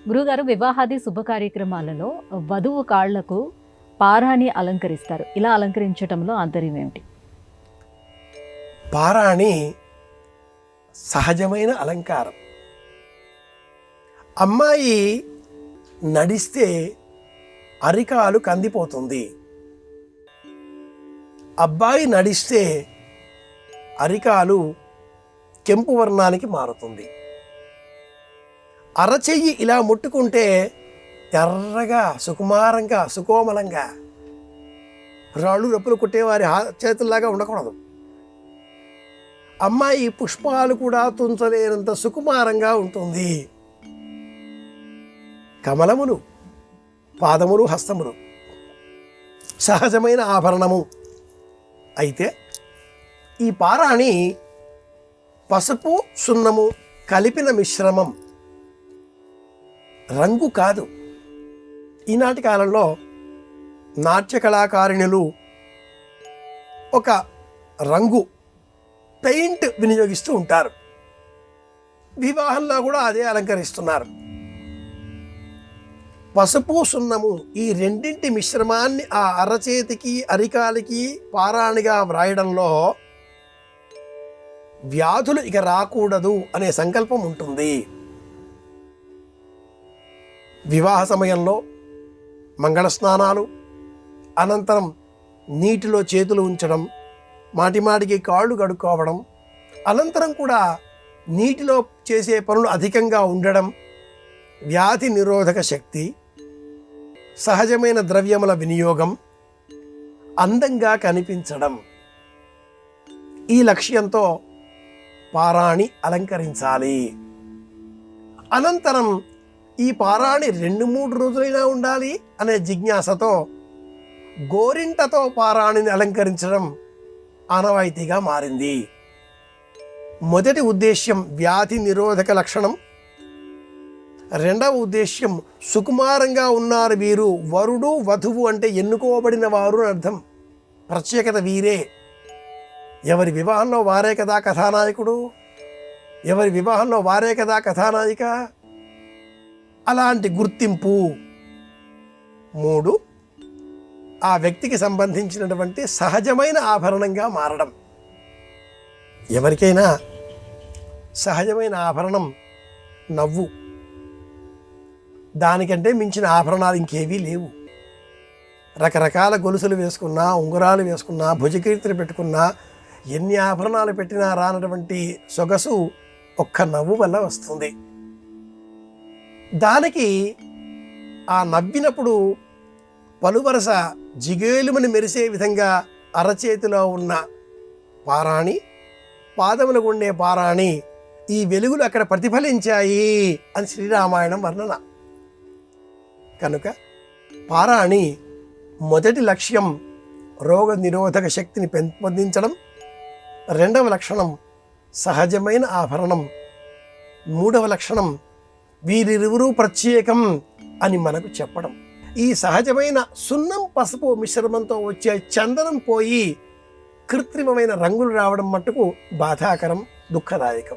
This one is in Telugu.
గురుగారు, వివాహాది శుభ కార్యక్రమాలలో వధువు కాళ్లకు పారాణి అలంకరిస్తారు. ఇలా అలంకరించటంలో ఆంతర్యం ఏమిటి? పారాణి సహజమైన అలంకారం. అమ్మాయి నడిస్తే అరికాలు కందిపోతుంది, అబ్బాయి నడిస్తే అరికాలు కెంపు వర్ణానికి మారుతుంది. అరచెయ్యి ఇలా ముట్టుకుంటే ఎర్రగా, సుకుమారంగా, సుకోమలంగా, రాళ్ళు రప్పులు కుట్టేవారి చేతుల్లాగా ఉండకూడదు. అమ్మాయి పుష్పాలు కూడా తుంచలేనంత సుకుమారంగా ఉంటుంది. కమలములు, పాదములు, హస్తములు సహజమైన ఆభరణము. అయితే ఈ పారాణి పసుపు సున్నము కలిపిన మిశ్రమం, రంగు కాదు. ఈనాటి కాలంలో నాట్య కళాకారిణులు ఒక రంగు పెయింట్ వినియోగిస్తూ ఉంటారు. వివాహంలో కూడా అదే అలంకరిస్తున్నారు. పసుపు సున్నము ఈ రెండింటి మిశ్రమాన్ని ఆ అరచేతికి అరికాలికి పారాణిగా వ్రాయడంలో వ్యాధులు ఇక రాకూడదు అనే సంకల్పం ఉంటుంది. వివాహ సమయంలో మంగళ స్నానాలు, అనంతరం నీటిలో చేతులు ఉంచడం, మాటిమాటికి కాళ్ళు కడుక్కోవడం, అనంతరం కూడా నీటిలో చేసే పనులు అధికంగా ఉండడం, వ్యాధి నిరోధక శక్తి, సహజమైన ద్రవ్యముల వినియోగం, అందంగా కనిపించడం, ఈ లక్ష్యంతో పారాణి అలంకరించాలి. అనంతరం ఈ పారాణి 2-3 రోజులైనా ఉండాలి అనే జిజ్ఞాసతో గోరింటతో పారాణిని అలంకరించడం ఆనవాయితీగా మారింది. మొదటి ఉద్దేశ్యం వ్యాధి నిరోధక లక్షణం, రెండవ ఉద్దేశ్యం సుకుమారంగా ఉన్నారు వీరు, వరుడు వధువు అంటే ఎన్నుకోబడిన వారు అని అర్థం. ప్రత్యేకత వీరే. ఎవరి వివాహంలో వారే కదా కథానాయకుడు, ఎవరి వివాహంలో వారే కదా కథానాయిక. అలాంటి గుర్తింపు. 3, ఆ వ్యక్తికి సంబంధించినటువంటి సహజమైన ఆభరణంగా మారడం. ఎవరికైనా సహజమైన ఆభరణం నవ్వు. దానికంటే మించిన ఆభరణాలు ఇంకేవీ లేవు. రకరకాల గొలుసులు వేసుకున్నా, ఉంగరాలు వేసుకున్నా, భుజకీర్తిని పెట్టుకున్నా, ఎన్ని ఆభరణాలు పెట్టినా రానటువంటి సొగసు ఒక్క నవ్వు వల్ల వస్తుంది. దానికి ఆ నవ్వినప్పుడు పలువరస జిగేలుమని మెరిసే విధంగా అరచేతిలో ఉన్న పారాణి, పాదములకు ఉండే పారాణి, ఈ వెలుగులు అక్కడ ప్రతిఫలించాయి అని శ్రీరామాయణం వర్ణన. కనుక పారాణి మొదటి లక్ష్యం రోగ నిరోధక శక్తిని పెంపొందించడం, రెండవ లక్షణం సహజమైన ఆభరణం, మూడవ లక్షణం వీరిరువురూ ప్రత్యేకం అని మనకు చెప్పడం. ఈ సహజమైన సున్నం పసుపు మిశ్రమంతో వచ్చే చందనం పోయి కృత్రిమమైన రంగులు రావడం మట్టుకు బాధాకరం, దుఃఖదాయకం.